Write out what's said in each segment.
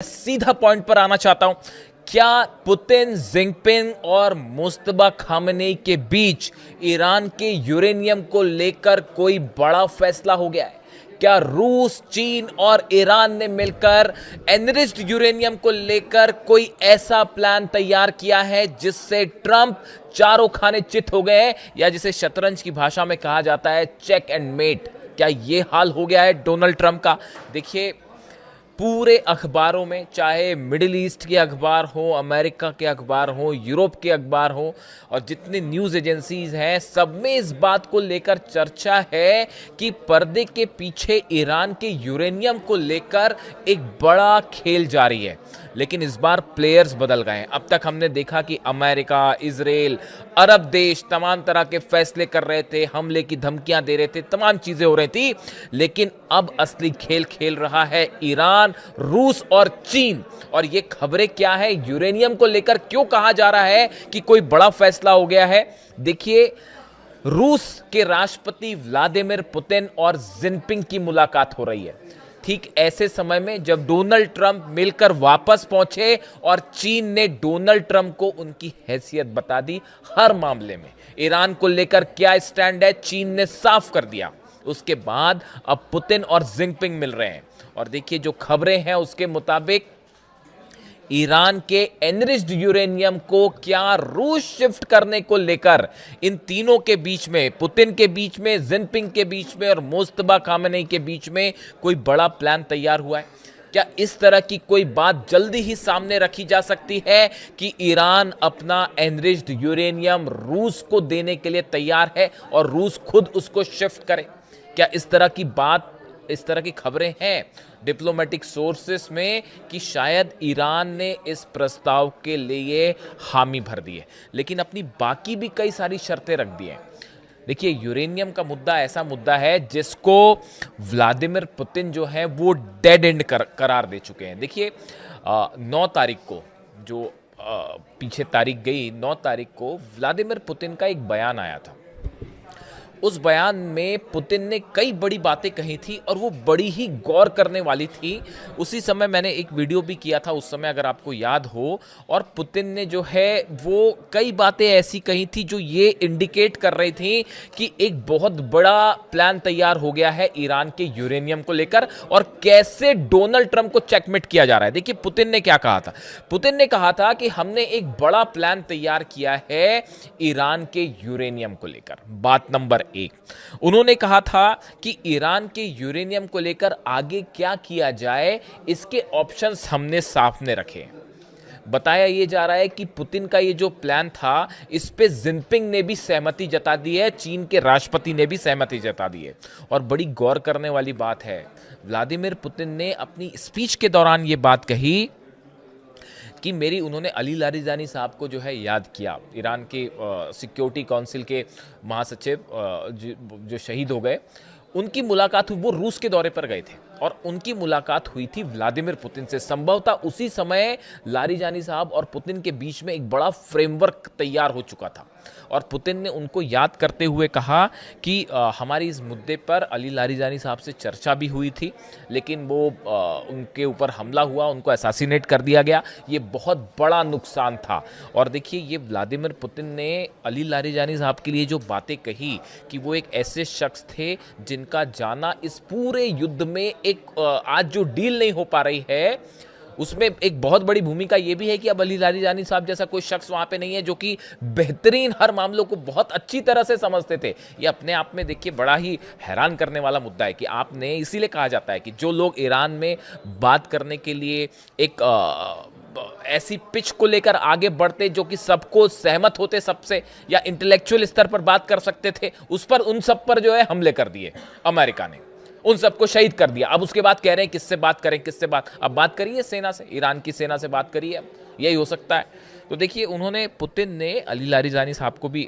सीधा पॉइंट पर आना चाहता हूं। क्या पुतिन, जिनपिंग और मुस्तफा खामनेई के बीच ईरान के यूरेनियम को लेकर कोई बड़ा फैसला हो गया है? क्या रूस, चीन और ईरान ने मिलकर एनरिच्ड यूरेनियम को लेकर कोई ऐसा प्लान तैयार किया है जिससे ट्रंप चारों खाने चित हो गए हैं, या जिसे शतरंज की भाषा में कहा जाता है चेक एंड मेट? क्या यह हाल हो गया है डोनाल्ड ट्रंप का? देखिए, पूरे अखबारों में, चाहे मिडिल ईस्ट के अखबार हो, अमेरिका के अखबार हो, यूरोप के अखबार हो, और जितनी न्यूज़ एजेंसीज हैं, सब में इस बात को लेकर चर्चा है कि पर्दे के पीछे ईरान के यूरेनियम को लेकर एक बड़ा खेल जारी है। लेकिन इस बार प्लेयर्स बदल गए हैं। अब तक हमने देखा कि अमेरिका, इजराइल, अरब देश तमाम तरह के फैसले कर रहे थे, हमले की धमकियां दे रहे थे, तमाम चीजें हो रही थी। लेकिन अब असली खेल खेल रहा है ईरान, रूस और चीन। और ये खबरें क्या है, यूरेनियम को लेकर क्यों कहा जा रहा है कि कोई बड़ा फैसला हो गया है? देखिए, रूस के राष्ट्रपति व्लादिमीर पुतिन और जिनपिंग की मुलाकात हो रही है ठीक ऐसे समय में जब डोनाल्ड ट्रंप मिलकर वापस पहुंचे और चीन ने डोनाल्ड ट्रंप को उनकी हैसियत बता दी। हर मामले में ईरान को लेकर क्या स्टैंड है, चीन ने साफ कर दिया। उसके बाद अब पुतिन और जिनपिंग मिल रहे हैं, और देखिए जो खबरें हैं उसके मुताबिक ईरान के एनरिच्ड यूरेनियम को क्या रूस शिफ्ट करने को लेकर इन तीनों के बीच में, पुतिन के बीच में, जिनपिंग के बीच में और मुस्तफा खामनेई के बीच में कोई बड़ा प्लान तैयार हुआ है। क्या इस तरह की कोई बात जल्दी ही सामने रखी जा सकती है कि ईरान अपना एनरिच्ड यूरेनियम रूस को देने के लिए तैयार है और रूस खुद उसको शिफ्ट करे? क्या इस तरह की बात, इस तरह की खबरें हैं डिप्लोमेटिक सोर्सेस में कि शायद ईरान ने इस प्रस्ताव के लिए हामी भर दी है, लेकिन अपनी बाकी भी कई सारी शर्तें रख दी हैं। देखिए, यूरेनियम का मुद्दा ऐसा मुद्दा है जिसको व्लादिमीर पुतिन जो है वो डेड एंड करार दे चुके हैं। देखिए, 9 तारीख को जो पीछे तारीख गई, 9 तारीख को व्लादिमीर पुतिन का एक बयान आया था। उस बयान में पुतिन ने कई बड़ी बातें कही थी और वो बड़ी ही गौर करने वाली थी। उसी समय मैंने एक वीडियो भी किया था उस समय, अगर आपको याद हो। और पुतिन ने जो है वो कई बातें ऐसी कही थी जो ये इंडिकेट कर रही थी कि एक बहुत बड़ा प्लान तैयार हो गया है ईरान के यूरेनियम को लेकर, और कैसे डोनाल्ड ट्रंप को चेकमेट किया जा रहा है। देखिए, पुतिन ने क्या कहा था। पुतिन ने कहा था कि हमने एक बड़ा प्लान तैयार किया है ईरान के यूरेनियम को लेकर। बात नंबर एक, उन्होंने कहा था कि ईरान के यूरेनियम को लेकर आगे क्या किया जाए, इसके ऑप्शंस हमने सामने रखे। बताया यह जा रहा है कि पुतिन का ये जो प्लान था, इस पे जिनपिंग ने भी सहमति जता दी है, चीन के राष्ट्रपति ने भी सहमति जता दी है। और बड़ी गौर करने वाली बात है, व्लादिमीर पुतिन ने अपनी स्पीच के दौरान ये बात कही कि उन्होंने अली लारिजानी साहब को जो है याद किया, ईरान के सिक्योरिटी काउंसिल के महासचिव जो शहीद हो गए। उनकी मुलाकात हुई, वो रूस के दौरे पर गए थे और उनकी मुलाकात हुई थी व्लादिमीर पुतिन से। संभवतः उसी समय लारिजानी साहब और पुतिन के बीच में एक बड़ा फ्रेमवर्क तैयार हो चुका था, और पुतिन ने उनको याद करते हुए कहा कि हमारी इस मुद्दे पर अली लारिजानी साहब से चर्चा भी हुई थी, लेकिन वो उनके ऊपर हमला हुआ, उनको असैसिनेट कर दिया गया। ये बहुत बड़ा नुकसान था। और देखिए, ये व्लादिमीर पुतिन ने अली लारिजानी साहब के लिए जो बातें कही कि वो एक ऐसे शख्स थे जिनका जाना इस पूरे युद्ध में एक आज जो डील नहीं हो पा रही है उसमें एक बहुत बड़ी भूमिका ये भी है कि अब अली लारिजानी साहब जैसा कोई शख्स वहां पे नहीं है जो कि बेहतरीन हर मामलों को बहुत अच्छी तरह से समझते थे। ये अपने आप में देखिए बड़ा ही हैरान करने वाला मुद्दा है कि आपने, इसीलिए कहा जाता है कि जो लोग ईरान में बात करने के लिए एक ऐसी पिच को लेकर आगे बढ़ते जो कि सबको सहमत होते सबसे, या इंटेलेक्चुअल स्तर पर बात कर सकते थे, उस पर, उन सब पर जो है हमले कर दिए अमेरिका ने, उन सबको शहीद कर दिया। अब उसके बाद कह रहे हैं किससे बात करें, किससे बात, अब बात करिए सेना से, ईरान की सेना से बात करिए। अब यही हो सकता है तो देखिए उन्होंने, पुतिन ने अली लारिजानी साहब को भी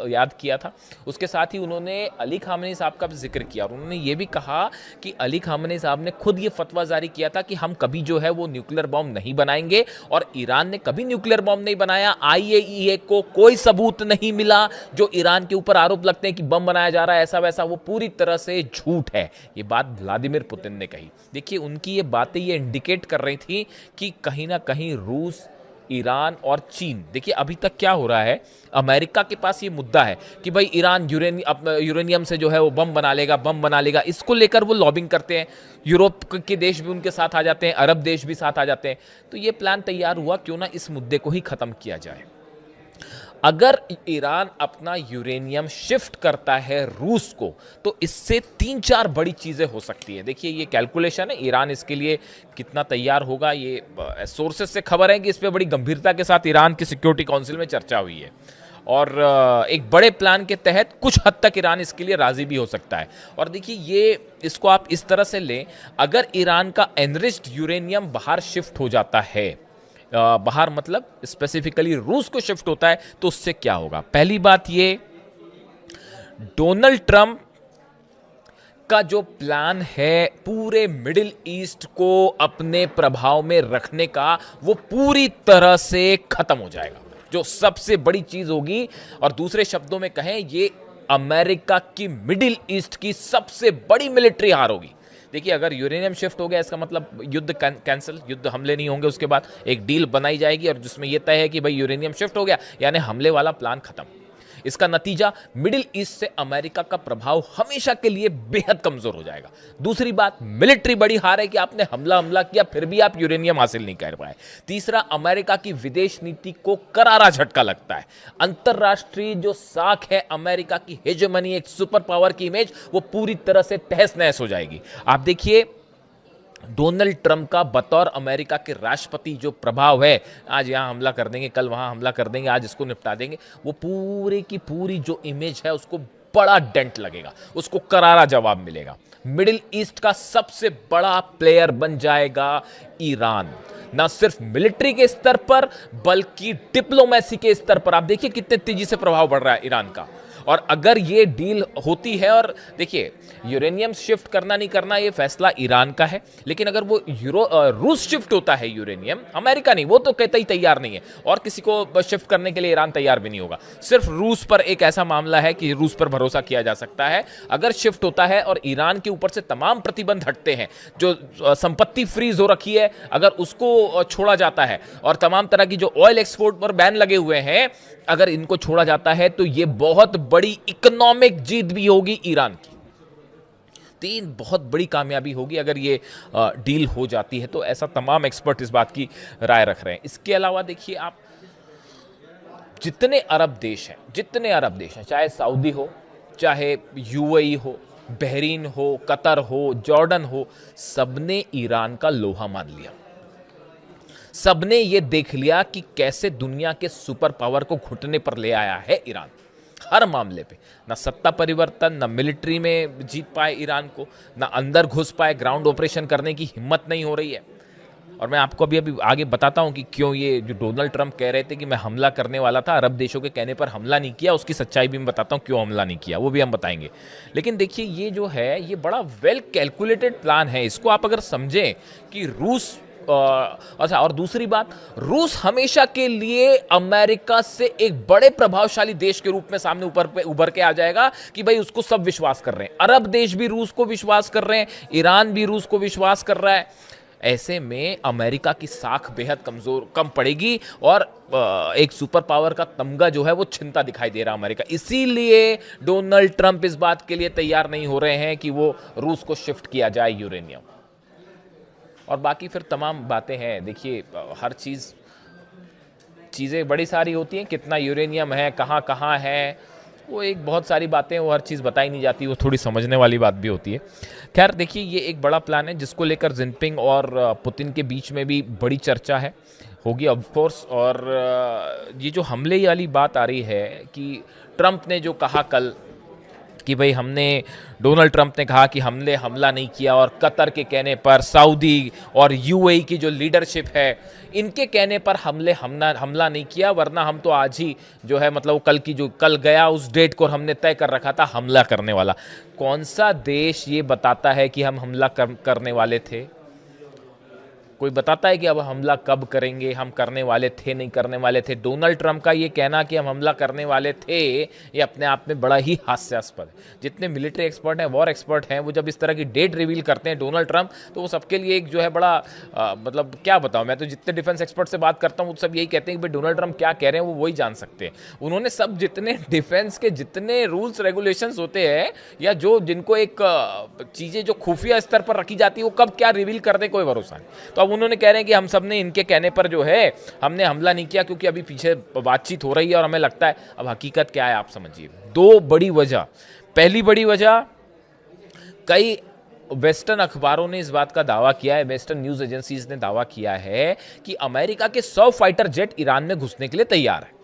याद किया था, उसके साथ ही उन्होंने अली खामनेई साहब का भी जिक्र किया और उन्होंने ये भी कहा कि अली खामनेई साहब ने खुद ये फतवा जारी किया था कि हम कभी जो है वो न्यूक्लियर बॉम्ब नहीं बनाएंगे, और ईरान ने कभी न्यूक्लियर बॉम्ब नहीं बनाया। आईएईए को कोई सबूत नहीं मिला। जो ईरान के ऊपर आरोप लगते हैं कि बम बनाया जा रहा है ऐसा वैसा, वो पूरी तरह से झूठ है। ये बात व्लादिमीर पुतिन ने कही। देखिए उनकी ये बातें ये इंडिकेट कर रही थी कि कहीं ना कहीं रूस, ईरान और चीन, देखिए अभी तक क्या हो रहा है, अमेरिका के पास ये मुद्दा है कि भाई ईरान यूरेनियम से जो है वो बम बना लेगा, इसको लेकर वो लॉबिंग करते हैं। यूरोप के देश भी उनके साथ आ जाते हैं, अरब देश भी साथ आ जाते हैं। तो ये प्लान तैयार हुआ, क्यों ना इस मुद्दे को ही खत्म किया जाए। अगर ईरान अपना यूरेनियम शिफ्ट करता है रूस को, तो इससे 3-4 बड़ी चीजें हो सकती है। देखिए ये कैलकुलेशन है, ईरान इसके लिए कितना तैयार होगा, ये सोर्सेस से खबर है कि इस पे बड़ी गंभीरता के साथ ईरान की सिक्योरिटी काउंसिल में चर्चा हुई है, और एक बड़े प्लान के तहत कुछ हद तक ईरान इसके लिए राजी भी हो सकता है। और देखिए ये, इसको आप इस तरह से लें, अगर ईरान का एनरिच्ड यूरेनियम बाहर शिफ्ट हो जाता है, बाहर मतलब स्पेसिफिकली रूस को शिफ्ट होता है, तो उससे क्या होगा। पहली बात ये, डोनाल्ड ट्रंप का जो प्लान है पूरे मिडिल ईस्ट को अपने प्रभाव में रखने का, वो पूरी तरह से खत्म हो जाएगा, जो सबसे बड़ी चीज होगी। और दूसरे शब्दों में कहें, ये अमेरिका की मिडिल ईस्ट की सबसे बड़ी मिलिट्री हार होगी। देखिए अगर यूरेनियम शिफ्ट हो गया, इसका मतलब युद्ध कैंसिल, युद्ध हमले नहीं होंगे। उसके बाद एक डील बनाई जाएगी और जिसमें यह तय है कि भाई यूरेनियम शिफ्ट हो गया, यानी हमले वाला प्लान खत्म। इसका नतीजा मिडिल ईस्ट से अमेरिका का प्रभाव हमेशा के लिए बेहद कमजोर हो जाएगा। दूसरी बात, मिलिट्री बड़ी हार है कि आपने हमला किया फिर भी आप यूरेनियम हासिल नहीं कर पाए। तीसरा, अमेरिका की विदेश नीति को करारा झटका लगता है। अंतरराष्ट्रीय जो साख है अमेरिका की हेजेमनी, एक सुपर पावर की इमेज, वो पूरी तरह से तहस नहस हो जाएगी। आप देखिए डोनाल्ड ट्रंप का बतौर अमेरिका के राष्ट्रपति जो प्रभाव है, आज यहां हमला कर देंगे, कल वहां हमला कर देंगे, आज इसको निपटा देंगे, वो पूरी की पूरी जो इमेज है उसको बड़ा डेंट लगेगा, उसको करारा जवाब मिलेगा। मिडिल ईस्ट का सबसे बड़ा प्लेयर बन जाएगा ईरान, ना सिर्फ मिलिट्री के स्तर पर बल्कि डिप्लोमेसी के स्तर पर। आप देखिए कितने तेजी से प्रभाव बढ़ रहा है ईरान का। और अगर ये डील होती है, और देखिए यूरेनियम शिफ्ट करना नहीं करना ये फैसला ईरान का है, लेकिन अगर वो रूस शिफ्ट होता है यूरेनियम, अमेरिका नहीं, वो तो कहता ही तैयार नहीं है, और किसी को शिफ्ट करने के लिए ईरान तैयार भी नहीं होगा। सिर्फ रूस पर एक ऐसा मामला है कि रूस पर भरोसा किया जा सकता है। अगर शिफ्ट होता है और ईरान के ऊपर से तमाम प्रतिबंध हटते हैं, जो संपत्ति फ्रीज हो रखी है अगर उसको छोड़ा जाता है, और तमाम तरह की जो ऑयल एक्सपोर्ट पर बैन लगे हुए हैं, अगर इनको छोड़ा जाता है, तो ये बहुत बड़ी इकोनॉमिक जीत भी होगी ईरान की। तीन बहुत बड़ी कामयाबी होगी अगर ये डील हो जाती है, तो ऐसा तमाम एक्सपर्ट इस बात की राय रख रहे हैं। इसके अलावा देखिए आप, जितने अरब देश हैं, चाहे सऊदी हो, चाहे यूएई हो, बहरीन हो, कतर हो, जॉर्डन हो, सबने ईरान का लोहा मान लिया। सबने ये देख लिया कि कैसे दुनिया के सुपर पावर को घुटने पर ले आया है ईरान। हर मामले पे ना सत्ता परिवर्तन, ना मिलिट्री में जीत पाए ईरान को, ना अंदर घुस पाए, ग्राउंड ऑपरेशन करने की हिम्मत नहीं हो रही है। और मैं आपको अभी आगे बताता हूं कि क्यों ये जो डोनाल्ड ट्रंप कह रहे थे कि मैं हमला करने वाला था, अरब देशों के कहने पर हमला नहीं किया, उसकी सच्चाई भी मैं बताता हूं क्यों हमला नहीं किया, वो भी हम बताएंगे। लेकिन देखिए ये जो है ये बड़ा वेल कैलकुलेटेड प्लान है। इसको आप अगर समझें कि रूस, अच्छा, और दूसरी बात, रूस हमेशा के लिए अमेरिका से एक बड़े प्रभावशाली देश के रूप में सामने उभर के आ जाएगा कि भाई उसको सब विश्वास कर रहे हैं। अरब देश भी रूस को विश्वास कर रहे हैं, ईरान भी रूस को विश्वास कर रहा है। ऐसे में अमेरिका की साख बेहद कम पड़ेगी, और एक सुपर पावर का तमगा जो है वो छिनता दिखाई दे रहा है अमेरिका। इसीलिए डोनाल्ड ट्रंप इस बात के लिए तैयार नहीं हो रहे हैं कि वो रूस को शिफ्ट किया जाए यूरेनियम। और बाकी फिर तमाम बातें हैं। देखिए हर चीज़ें बड़ी सारी होती हैं, कितना यूरेनियम है, कहाँ कहाँ है, वो एक बहुत सारी बातें, वो हर चीज़ बताई नहीं जाती, वो थोड़ी समझने वाली बात भी होती है। खैर देखिए ये एक बड़ा प्लान है जिसको लेकर जिनपिंग और पुतिन के बीच में भी बड़ी चर्चा है, होगी ऑफ कोर्स। और ये जो हमले वाली बात आ रही है कि ट्रंप ने जो कहा कल कि भाई हमने, डोनाल्ड ट्रंप ने कहा कि हमने हमला नहीं किया, और कतर के कहने पर, सऊदी और यूएई की जो लीडरशिप है इनके कहने पर हमला नहीं किया, वरना हम तो आज ही जो है मतलब कल की जो कल गया उस डेट को हमने तय कर रखा था हमला करने वाला। कौन सा देश ये बताता है कि हम हमला करने वाले थे? कोई बताता है कि अब हमला कब करेंगे, हम करने वाले थे नहीं करने वाले थे? डोनाल्ड ट्रंप का ये कहना कि हम हमला करने वाले थे ये अपने आप में बड़ा ही हास्यास्पद है। जितने मिलिट्री एक्सपर्ट हैं, वॉर एक्सपर्ट हैं, वो जब इस तरह की डेट रिवील करते हैं डोनाल्ड ट्रंप, तो वो सबके लिए एक जो है बड़ा मतलब क्या बताऊं, मैं तो जितने डिफेंस एक्सपर्ट से बात करता हूं वो सब यही कहते हैं कि भाई डोनाल्ड ट्रंप क्या कह रहे हैं वो वही जान सकते हैं। उन्होंने सब जितने डिफेंस के जितने रूल्स रेगुलेशंस होते हैं या जो जिनको एक चीज़ें जो खुफिया स्तर पर रखी जाती है वो कब क्या रिवील कर दे कोई भरोसा नहीं। तो अब उन्होंने कह रहे हैं कि हम सब ने इनके कहने पर जो है हमने हमला नहीं किया, क्योंकि अभी पीछे बातचीत हो रही है और हमें लगता है। अब हकीकत क्या है आप समझिए। दो बड़ी वजह। पहली बड़ी वजह, कई वेस्टर्न अखबारों ने इस बात का दावा किया है, वेस्टर्न न्यूज एजेंसीज ने दावा किया है कि अमेरिका के 100 फाइटर जेट ईरान में घुसने के लिए तैयार है।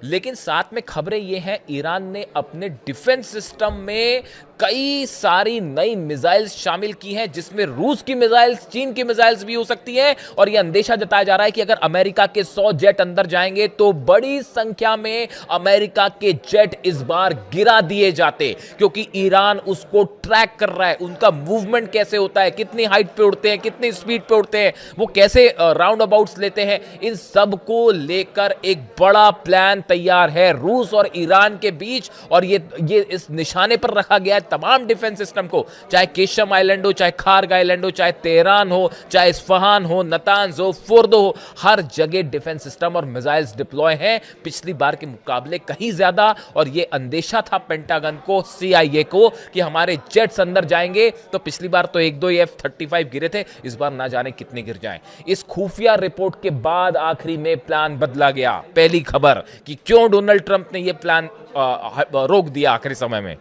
लेकिन साथ में खबरें ये हैं ईरान ने अपने डिफेंस सिस्टम में कई सारी नई मिसाइल्स शामिल की हैं, जिसमें रूस की मिसाइल्स, चीन की मिसाइल्स भी हो सकती हैं। और यह अंदेशा जताया जा रहा है कि अगर अमेरिका के 100 जेट अंदर जाएंगे तो बड़ी संख्या में अमेरिका के जेट इस बार गिरा दिए जाते, क्योंकि ईरान उसको ट्रैक कर रहा है। उनका मूवमेंट कैसे होता है, कितनी हाइट पे उड़ते हैं, कितनी स्पीड पे उड़ते हैं, वो कैसे राउंड अबाउट्स लेते हैं, इन सब को लेकर एक बड़ा प्लान तैयार है रूस और ईरान के बीच। और ये इस निशाने पर रखा गया है तमाम डिफेंस सिस्टम को, चाहे केशम आइलैंड हो, चाहे खार्ग आइलैंड हो, चाहे तेहरान हो, चाहे इस्फहान हो, नतांज हो, फोर्दो हो, हर जगह डिफेंस सिस्टम और मिसाइल्स डिप्लॉय हैं, पिछली बार के मुकाबले कहीं ज्यादा। और ये अंदेशा था पेंटागन को, CIA को, कि हमारे जेट्स अंदर जाएंगे तो पिछली बार तो 1-2 F-35 गिरे थे, इस बार ना जाने कितने गिर जाएं। इस खुफिया रिपोर्ट के बाद आखिरी में प्लान बदला गया। पहली खबर कि क्यों डोनाल्ड ट्रंप ने यह प्लान रोक दिया आखिरी समय में।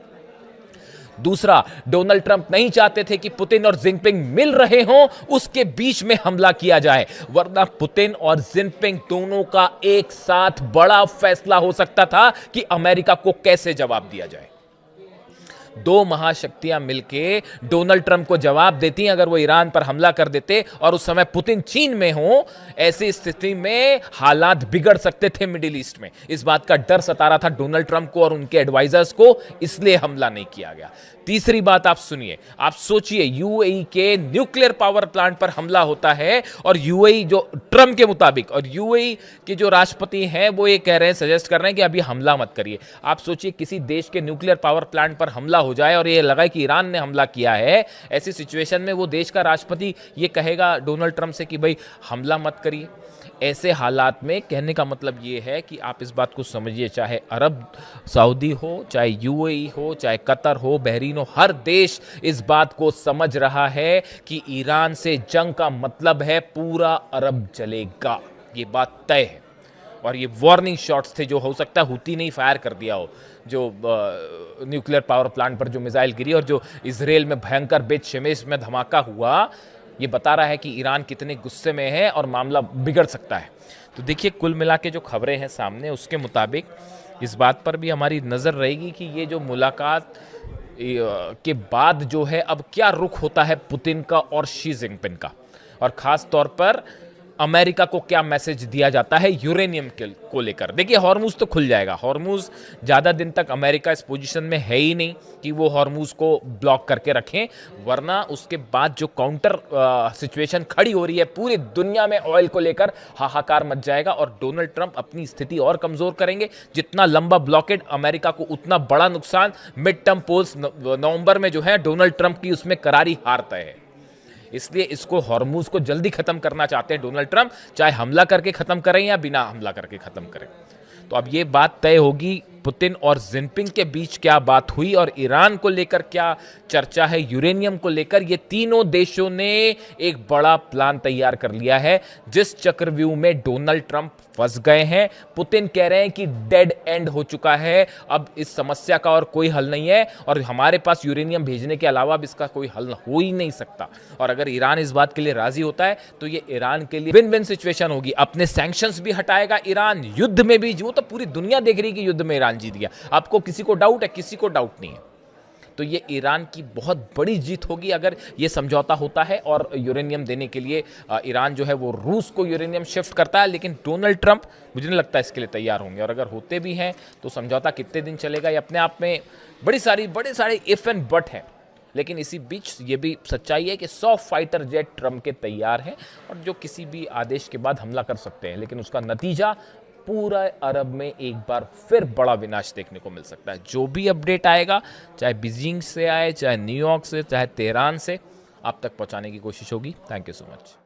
दूसरा, डोनाल्ड ट्रंप नहीं चाहते थे कि पुतिन और जिनपिंग मिल रहे हों, उसके बीच में हमला किया जाए, वरना पुतिन और जिनपिंग दोनों का एक साथ बड़ा फैसला हो सकता था कि अमेरिका को कैसे जवाब दिया जाए। दो महाशक्तियां मिलके डोनाल्ड ट्रंप को जवाब देती अगर वो ईरान पर हमला कर देते, और उस समय पुतिन चीन में हो, ऐसी स्थिति में हालात बिगड़ सकते थे मिडिल ईस्ट में। इस बात का डर सता रहा था डोनाल्ड ट्रंप को और उनके एडवाइजर्स को, इसलिए हमला नहीं किया गया। तीसरी बात आप सुनिए, आप सोचिए, यूएई के न्यूक्लियर पावर प्लांट पर हमला होता है, और यूएई जो ट्रंप के मुताबिक, और यूएई के जो राष्ट्रपति हैं वो ये कह रहे हैं, सजेस्ट कर रहे हैं कि अभी हमला मत करिए। आप सोचिए किसी देश के न्यूक्लियर पावर प्लांट पर हमला हो जाए और ये लगाए कि ईरान ने हमला किया है, ऐसी सिचुएशन में वो देश का राष्ट्रपति ये कहेगा डोनाल्ड ट्रंप से कि भाई हमला मत करिए। ऐसे हालात में कहने का मतलब ये है कि आप इस बात को समझिए, चाहे अरब सऊदी हो, चाहे यूएई हो, चाहे कतर हो, बहरीन हो, हर देश इस बात को समझ रहा है कि ईरान से जंग का मतलब है पूरा अरब जलेगा। ये बात तय है। और ये वार्निंग शॉट्स थे, जो हो सकता है हुती नहीं फायर कर दिया हो, जो न्यूक्लियर पावर प्लांट पर जो मिसाइल गिरी और जो इजराइल में भयंकर बेत शेमेश में धमाका हुआ, ये बता रहा है कि ईरान कितने गुस्से में है और मामला बिगड़ सकता है। तो देखिए, कुल मिला के जो खबरें हैं सामने, उसके मुताबिक इस बात पर भी हमारी नज़र रहेगी कि ये जो मुलाकात के बाद जो है अब क्या रुख होता है पुतिन का और शी जिनपिंग का, और ख़ास तौर पर अमेरिका को क्या मैसेज दिया जाता है यूरेनियम को लेकर। देखिए, हॉर्मूज तो खुल जाएगा, हॉर्मूज ज़्यादा दिन तक अमेरिका इस पोजीशन में है ही नहीं कि वो हॉर्मूज को ब्लॉक करके रखें, वरना उसके बाद जो काउंटर सिचुएशन खड़ी हो रही है पूरी दुनिया में ऑयल को लेकर, हाहाकार मच जाएगा और डोनाल्ड ट्रंप अपनी स्थिति और कमज़ोर करेंगे। जितना लंबा ब्लॉकेड अमेरिका को, उतना बड़ा नुकसान। मिड टर्म पोल्स नवंबर में जो है डोनाल्ड ट्रंप की, उसमें करारी हार तय है। इसलिए इसको, हॉर्मूज को जल्दी खत्म करना चाहते हैं डोनाल्ड ट्रंप, चाहे हमला करके खत्म करें या बिना हमला करके खत्म करें। तो अब ये बात तय होगी पुतिन और जिनपिंग के बीच क्या बात हुई और ईरान को लेकर क्या चर्चा है, यूरेनियम को लेकर। ये तीनों देशों ने एक बड़ा प्लान तैयार कर लिया है, जिस चक्रव्यूह में डोनाल्ड ट्रंप फंस गए हैं। पुतिन कह रहे हैं कि डेड एंड हो चुका है, अब इस समस्या का और कोई हल नहीं है, और हमारे पास यूरेनियम भेजने के अलावा अब इसका कोई हल हो ही नहीं सकता। और अगर ईरान इस बात के लिए राजी होता है तो ये ईरान के लिए विन विन सिचुएशन होगी। अपने सैंक्शंस भी हटाएगा ईरान, युद्ध में भी, वो तो पूरी दुनिया देख रही है कि युद्ध में ईरान जीत गया। आपको किसी को डाउट है? किसी को डाउट नहीं है। तो ये ईरान की बहुत बड़ी जीत होगी अगर ये समझौता होता है और यूरेनियम देने के लिए ईरान जो है वो रूस को यूरेनियम शिफ्ट करता है। लेकिन डोनाल्ड ट्रंप मुझे नहीं लगता इसके लिए तैयार होंगे, और अगर होते भी हैं तो समझौता कितने दिन चलेगा ये अपने आप में बड़े सारे इफ एंड बट हैं। लेकिन इसी बीच ये भी सच्चाई है कि 100 फाइटर जेट ट्रंप के तैयार हैं और जो किसी भी आदेश के बाद हमला कर सकते हैं, लेकिन उसका नतीजा पूरा अरब में एक बार फिर बड़ा विनाश देखने को मिल सकता है। जो भी अपडेट आएगा, चाहे बीजिंग से आए, चाहे न्यूयॉर्क से, चाहे तेहरान से, आप तक पहुंचाने की कोशिश होगी। Thank you so much.